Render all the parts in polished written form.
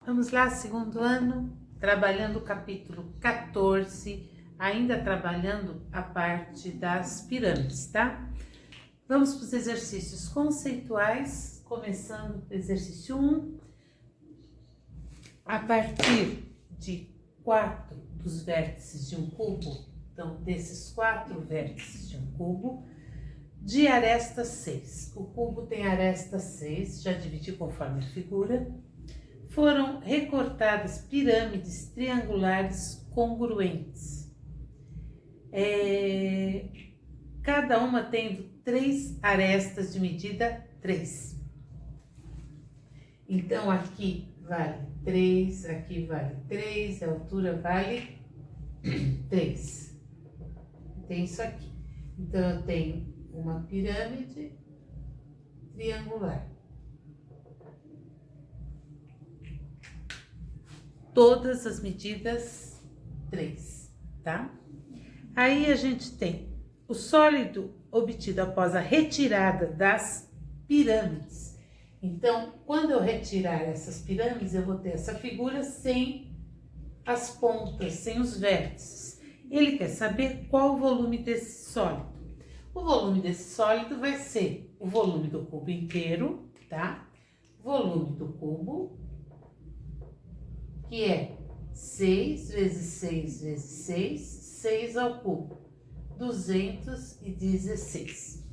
Vamos lá, segundo ano, trabalhando o capítulo 14, ainda trabalhando a parte das pirâmides, tá? Vamos para os exercícios conceituais, começando o exercício 1. A partir de 4 dos vértices de um cubo, então desses 4 vértices de um cubo, de aresta 6. O cubo tem aresta 6, já dividi conforme a figura. Foram recortadas pirâmides triangulares congruentes. Cada uma tendo 3 arestas de medida 3. Então, aqui vale 3, aqui vale 3, a altura vale 3. Tem isso aqui. Então, eu tenho uma pirâmide triangular. Todas as medidas 3, tá? Aí a gente tem o sólido obtido após a retirada das pirâmides. Então, quando eu retirar essas pirâmides, eu vou ter essa figura sem as pontas, sem os vértices. Ele quer saber qual o volume desse sólido. O volume desse sólido vai ser o volume do cubo inteiro, tá? Volume do cubo, que é 6 vezes 6 vezes 6, 6 ao cubo, 216.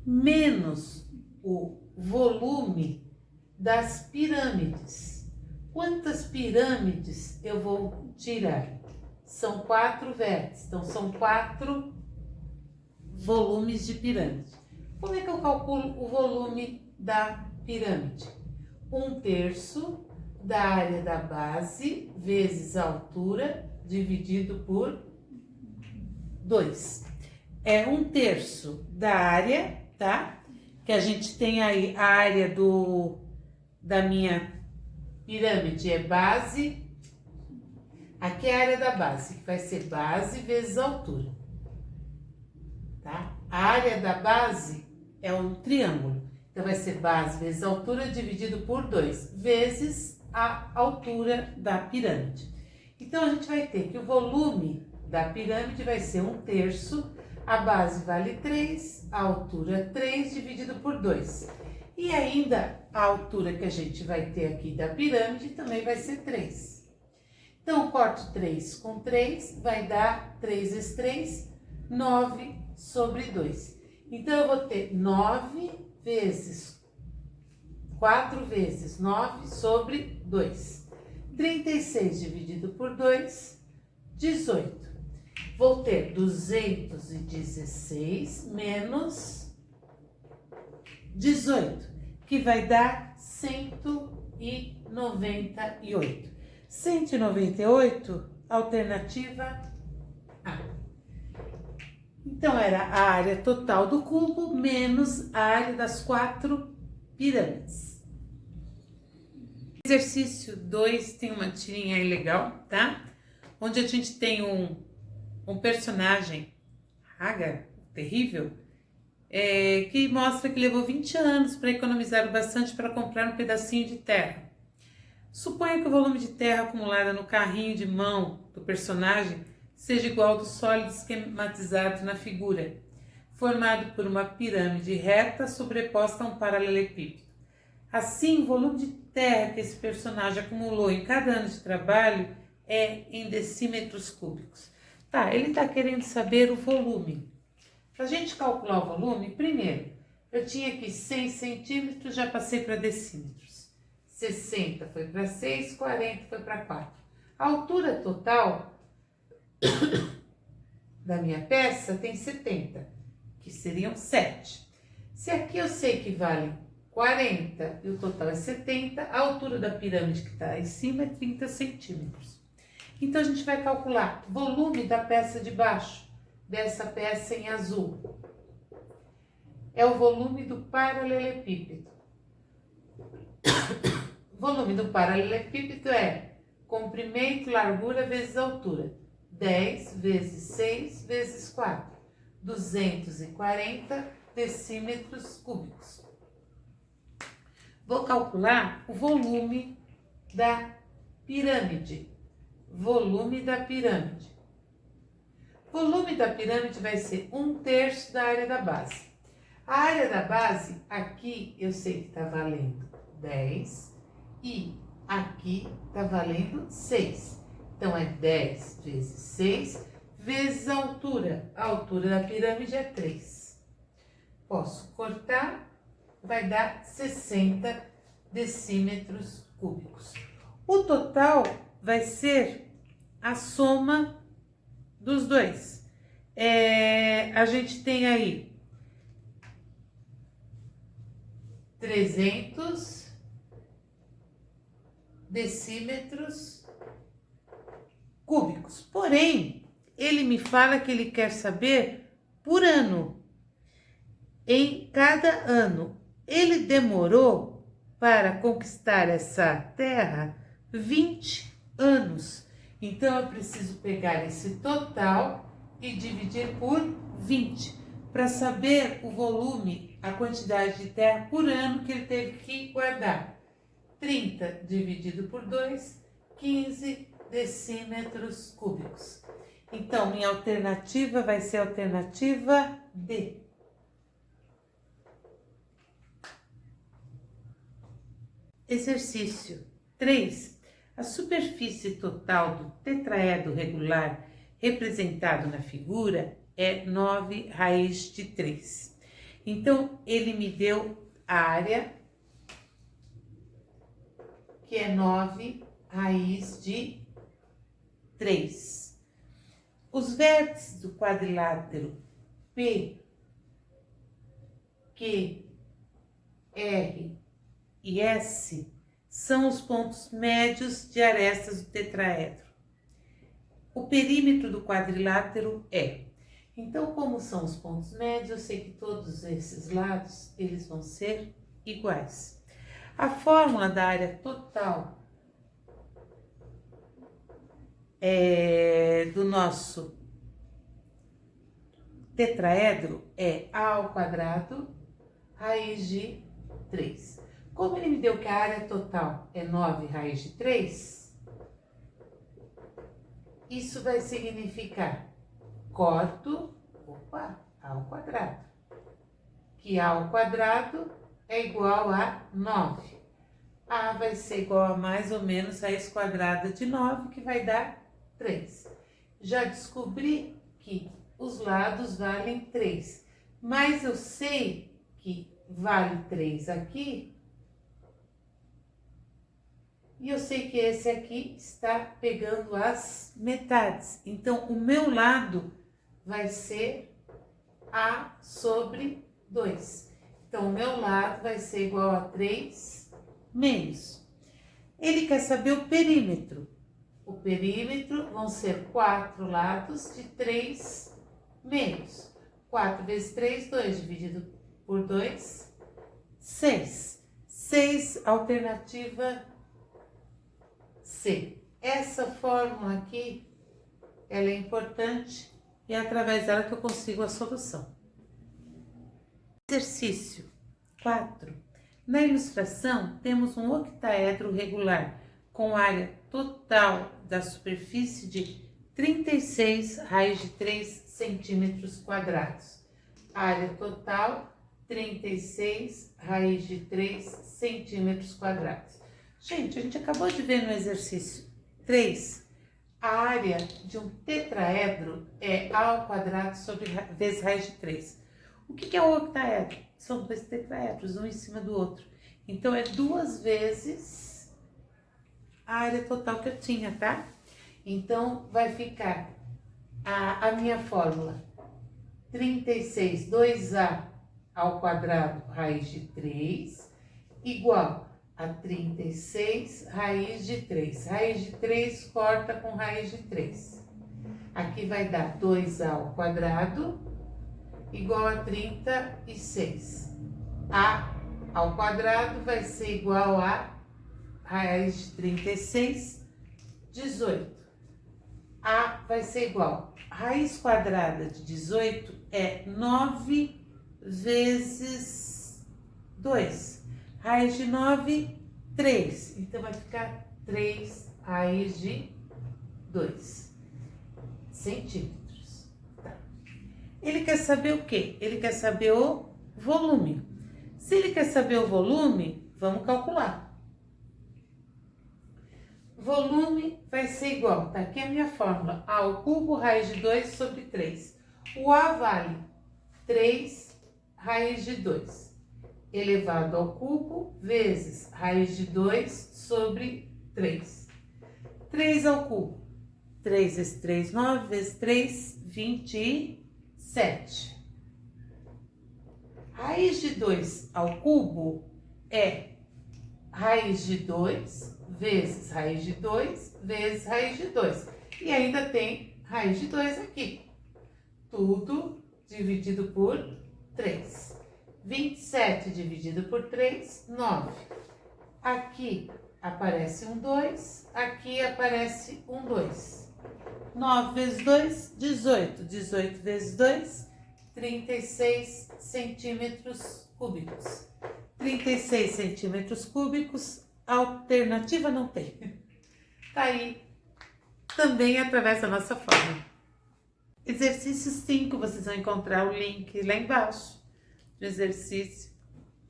Menos o volume das pirâmides. Quantas pirâmides eu vou tirar? São 4 vértices, então são 4 volumes de pirâmide. Como é que eu calculo o volume da pirâmide? 1/3 da área da base vezes a altura dividido por 2. É 1/3 da área, tá? Que a gente tem aí a área da minha pirâmide é base. Aqui é a área da base, que vai ser base vezes altura, tá? A área da base é um triângulo, então vai ser base vezes altura dividido por 2, vezes a altura da pirâmide. Então, a gente vai ter que o volume da pirâmide vai ser 1/3, a base vale 3, a altura 3 dividido por 2. E ainda a altura que a gente vai ter aqui da pirâmide também vai ser 3. Então, eu corto 3 com 3, vai dar 3 vezes 3, 9 sobre 2. Então, eu vou ter 9 vezes 4 vezes 9 sobre 2. 36 dividido por 2, 18. Vou ter 216 menos 18, que vai dar 198. 198, alternativa A. Então, era a área total do cubo menos a área das 4 pirâmides. Exercício 2 tem uma tirinha aí legal, tá? Onde a gente tem um personagem, Hagar, terrível, que mostra que levou 20 anos para economizar o bastante para comprar um pedacinho de terra. Suponha que o volume de terra acumulada no carrinho de mão do personagem seja igual ao do sólido esquematizado na figura, formado por uma pirâmide reta sobreposta a um paralelepípedo. Assim, o volume de terra que esse personagem acumulou em cada ano de trabalho é em decímetros cúbicos. Tá, ele está querendo saber o volume. Para a gente calcular o volume, primeiro, eu tinha aqui 100 centímetros, já passei para decímetros. 60 foi para 6, 40 foi para 4. A altura total da minha peça tem 70, que seriam 7. Se aqui eu sei que vale 40 e o total é 70, a altura da pirâmide que está em cima é 30 centímetros. Então, a gente vai calcular o volume da peça de baixo, dessa peça em azul. É o volume do paralelepípedo. O volume do paralelepípedo é comprimento, largura vezes altura. 10 vezes 6 vezes 4. 240 decímetros cúbicos. Vou calcular o volume da pirâmide, volume da pirâmide. Volume da pirâmide vai ser 1/3 da área da base. A área da base, aqui eu sei que está valendo 10 e aqui está valendo 6. Então, é 10 vezes 6 vezes a altura. A altura da pirâmide é 3. Posso cortar, vai dar 60 decímetros cúbicos. O total vai ser a soma dos dois. A gente tem aí 300 decímetros cúbicos. Porém, ele me fala que ele quer saber por ano. Em cada ano, ele demorou para conquistar essa terra 20 anos. Então, eu preciso pegar esse total e dividir por 20, para saber o volume, a quantidade de terra por ano que ele teve que guardar. 30 dividido por 2, 15 decímetros cúbicos. Então, minha alternativa vai ser a alternativa D. Exercício 3. A superfície total do tetraedro regular representado na figura é 9 raiz de 3. Então, ele me deu a área, que é 9 raiz de 3. Os vértices do quadrilátero P, Q, R e S são os pontos médios de arestas do tetraedro. O perímetro do quadrilátero é. Então, como são os pontos médios, eu sei que todos esses lados eles vão ser iguais. A fórmula da área total do nosso tetraedro é A ao quadrado raiz de 3. Como ele me deu que a área total é 9 raiz de 3, isso vai significar corto, A ao quadrado, que A ao quadrado é igual a 9. A vai ser igual a mais ou menos raiz quadrada de 9, que vai dar 3. Já descobri que os lados valem 3, mas eu sei que vale 3 aqui, e eu sei que esse aqui está pegando as metades. Então, o meu lado vai ser A sobre 2. Então, o meu lado vai ser igual a 3 meios. Ele quer saber o perímetro. O perímetro vão ser 4 lados de 3 meios. 4 vezes 3, 2, dividido por 2, 6. 6, alternativa C. Essa fórmula aqui, ela é importante e é através dela que eu consigo a solução. Exercício 4. Na ilustração, temos um octaedro regular com área total da superfície de 36 raiz de 3 centímetros quadrados. Área total, 36 raiz de 3 centímetros quadrados. Gente, a gente acabou de ver no exercício 3, a área de um tetraedro é A ao quadrado vezes raiz de 3. O que é o octaedro? São 2 tetraedros, um em cima do outro. Então, é 2 vezes a área total que eu tinha, tá? Então, vai ficar a minha fórmula 36, 2A ao quadrado raiz de 3, igual a 36 raiz de 3. Raiz de 3 corta com raiz de 3. Aqui vai dar 2A ao quadrado igual a 36. A ao quadrado vai ser igual a raiz de 36, 18. A vai ser igual. Raiz quadrada de 18 é 9 vezes 2. Raiz de 9, 3. Então, vai ficar 3 raiz de 2 centímetros. Tá. Ele quer saber o quê? Ele quer saber o volume. Se ele quer saber o volume, vamos calcular. Volume vai ser igual, tá aqui a minha fórmula, A ao cubo raiz de 2 sobre 3. O A vale 3 raiz de 2 elevado ao cubo vezes raiz de 2 sobre 3. 3 ao cubo. 3 vezes 3, 9 vezes 3, 27. Raiz de 2 ao cubo é raiz de 2 vezes raiz de 2 vezes raiz de 2. E ainda tem raiz de 2 aqui. Tudo dividido por 3. 27 dividido por 3, 9. Aqui aparece um 2, aqui aparece um 2. 9 vezes 2, 18. 18 vezes 2, 36 centímetros cúbicos. 36 centímetros cúbicos, alternativa não tem. Tá aí, também através da nossa fórmula. Exercício 5, vocês vão encontrar o link lá embaixo do exercício.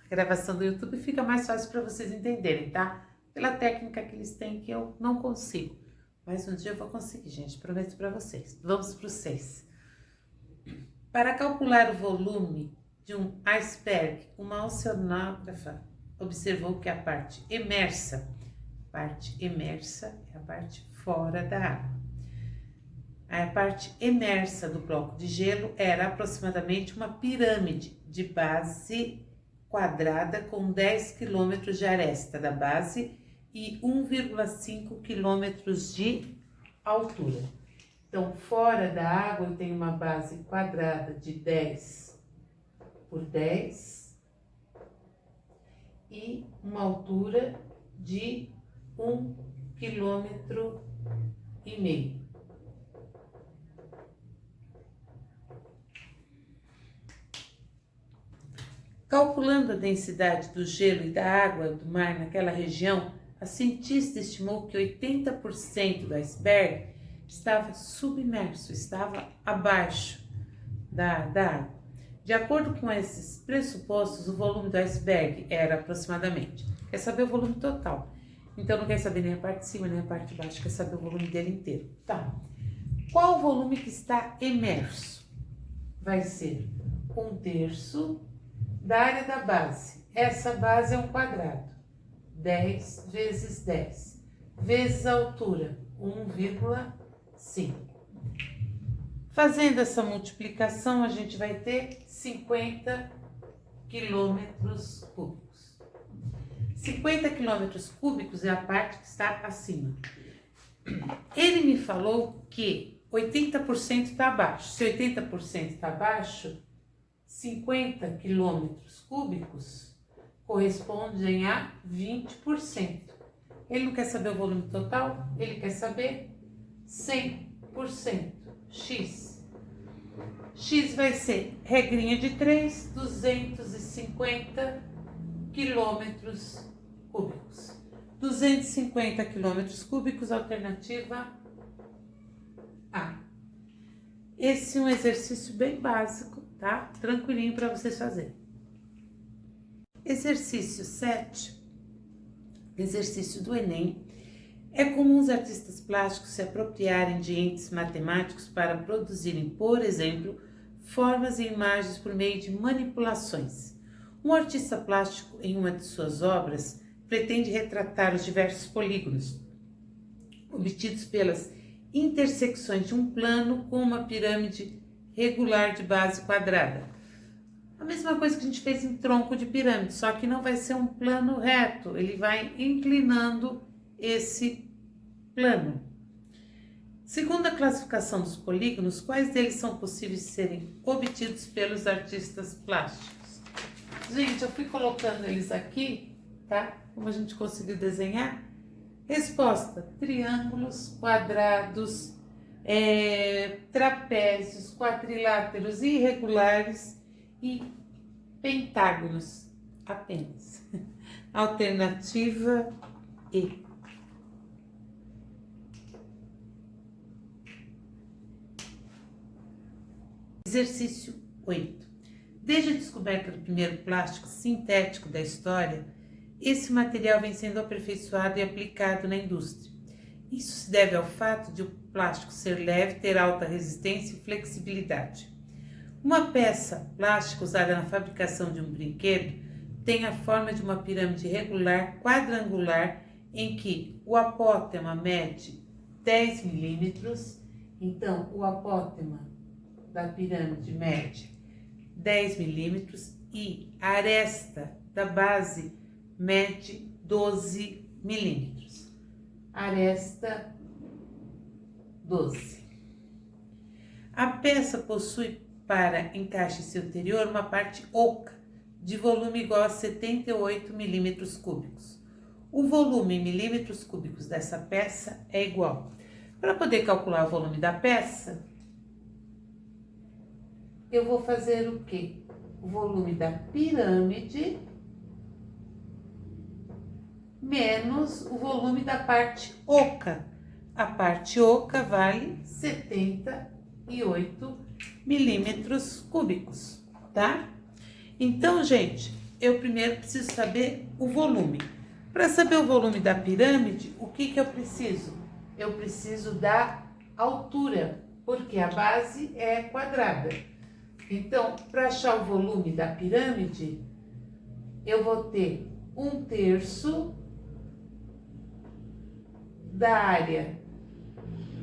A gravação do YouTube fica mais fácil para vocês entenderem, tá? Pela técnica que eles têm que eu não consigo. Mas um dia eu vou conseguir, gente, prometo para vocês. Vamos para o 6. Para calcular o volume de um iceberg, uma oceanógrafa observou que a parte emersa é a parte fora da água. A parte emersa do bloco de gelo era aproximadamente uma pirâmide de base quadrada com 10 km de aresta da base e 1,5 km de altura. Então, fora da água eu tenho uma base quadrada de 10 por 10 e uma altura de 1,5 km. Calculando a densidade do gelo e da água do mar naquela região, a cientista estimou que 80% do iceberg estava submerso, estava abaixo da água. De acordo com esses pressupostos, o volume do iceberg era aproximadamente. Quer saber o volume total. Então não quer saber nem a parte de cima nem a parte de baixo, quer saber o volume dele inteiro. Tá. Qual o volume que está imerso? Vai ser 1/3 da área da base. Essa base é um quadrado. 10 vezes 10 vezes a altura, 1,5. Fazendo essa multiplicação, a gente vai ter 50 quilômetros cúbicos. 50 quilômetros cúbicos é a parte que está acima. Ele me falou que 80% está abaixo. Se 80% está abaixo, 50 quilômetros cúbicos correspondem a 20%. Ele não quer saber o volume total, ele quer saber 100%. X. X vai ser regrinha de 3, 250 quilômetros cúbicos. 250 quilômetros cúbicos, alternativa A. Esse é um exercício bem básico, tá? Tranquilinho para vocês fazerem. Exercício 7, exercício do Enem. É comum os artistas plásticos se apropriarem de entes matemáticos para produzirem, por exemplo, formas e imagens por meio de manipulações. Um artista plástico, em uma de suas obras, pretende retratar os diversos polígonos obtidos pelas intersecções de um plano com uma pirâmide regular de base quadrada. A mesma coisa que a gente fez em tronco de pirâmide, só que não vai ser um plano reto, ele vai inclinando esse plano. Segundo a classificação dos polígonos, quais deles são possíveis de serem obtidos pelos artistas plásticos? Gente, eu fui colocando eles aqui, tá? Como a gente conseguiu desenhar. Resposta: triângulos, quadrados, trapézios, quadriláteros irregulares e pentágonos apenas. Alternativa E. Exercício 8. Desde a descoberta do primeiro plástico sintético da história, esse material vem sendo aperfeiçoado e aplicado na indústria. Isso se deve ao fato de o plástico ser leve, ter alta resistência e flexibilidade. Uma peça plástica usada na fabricação de um brinquedo tem a forma de uma pirâmide regular quadrangular em que o apótema mede 10 milímetros. Então, o apótema da pirâmide mede 10 milímetros e a aresta da base mede 12 milímetros. Aresta 12. A peça possui para encaixe seu interior uma parte oca de volume igual a 78 milímetros cúbicos. O volume em milímetros cúbicos dessa peça é igual. Para poder calcular o volume da peça, eu vou fazer o quê? O volume da pirâmide menos o volume da parte oca. A parte oca vale 78 milímetros cúbicos, tá? Então, gente, eu primeiro preciso saber o volume. Para saber o volume da pirâmide, o que eu preciso? Eu preciso da altura, porque a base é quadrada. Então, para achar o volume da pirâmide, eu vou ter 1/3 da área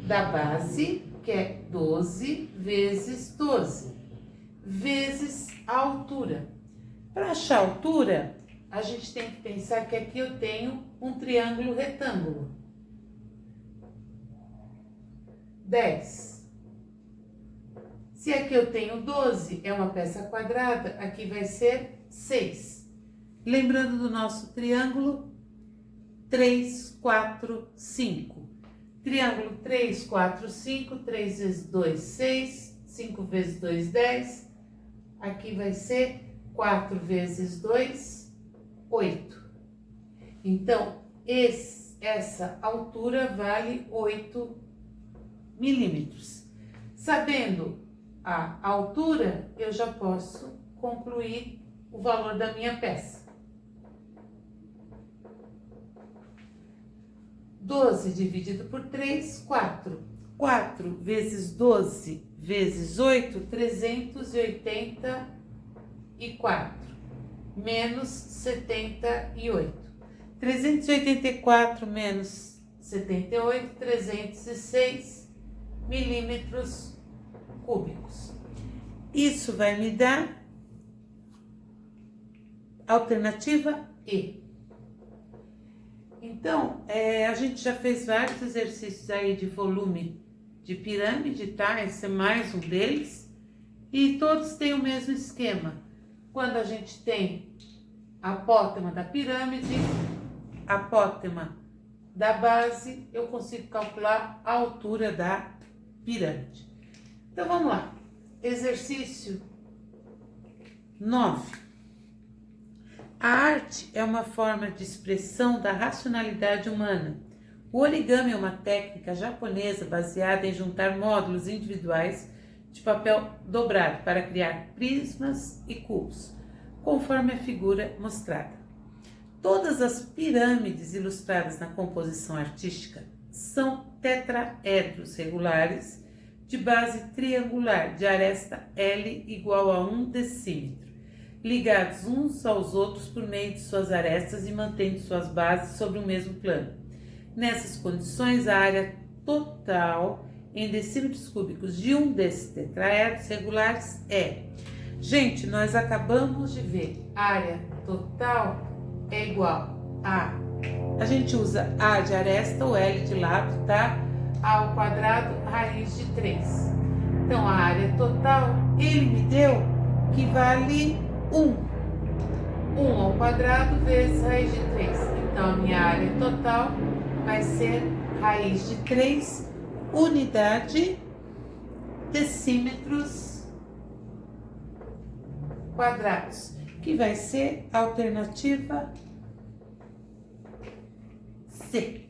da base, que é 12 vezes 12, vezes a altura. Para achar a altura, a gente tem que pensar que aqui eu tenho um triângulo retângulo. 10. Se aqui eu tenho 12, é uma peça quadrada, aqui vai ser 6. Lembrando do nosso triângulo 3, 4, 5. Triângulo 3, 4, 5, 3 vezes 2, 6, 5 vezes 2, 10. Aqui vai ser 4 vezes 2, 8. Então, essa altura vale 8 milímetros. Sabendo a altura, eu já posso concluir o valor da minha peça. 12 dividido por 3, 4. 4 vezes 12 vezes 8, 384. Menos 78. 384 menos 78, 306 milímetros cúbicos. Isso vai me dar alternativa E. Então, a gente já fez vários exercícios aí de volume de pirâmide, tá? Esse é mais um deles. E todos têm o mesmo esquema. Quando a gente tem a apótema da pirâmide, a apótema da base, eu consigo calcular a altura da pirâmide. Então, vamos lá. Exercício 9. A arte é uma forma de expressão da racionalidade humana. O origami é uma técnica japonesa baseada em juntar módulos individuais de papel dobrado para criar prismas e cubos, conforme a figura mostrada. Todas as pirâmides ilustradas na composição artística são tetraedros regulares de base triangular de aresta L igual a 1 decímetro, ligados uns aos outros por meio de suas arestas e mantendo suas bases sobre o mesmo plano. Nessas condições, a área total em decímetros cúbicos de um desses tetraedros regulares é... Gente, nós acabamos de ver, área total é igual a gente usa A de aresta ou L de lado, tá? A ao quadrado, raiz de 3. Então, a área total, ele me deu que vale 1. 1 ao quadrado vezes raiz de 3. Então, a minha área total vai ser raiz de 3, unidade, decímetros quadrados, que vai ser a alternativa C.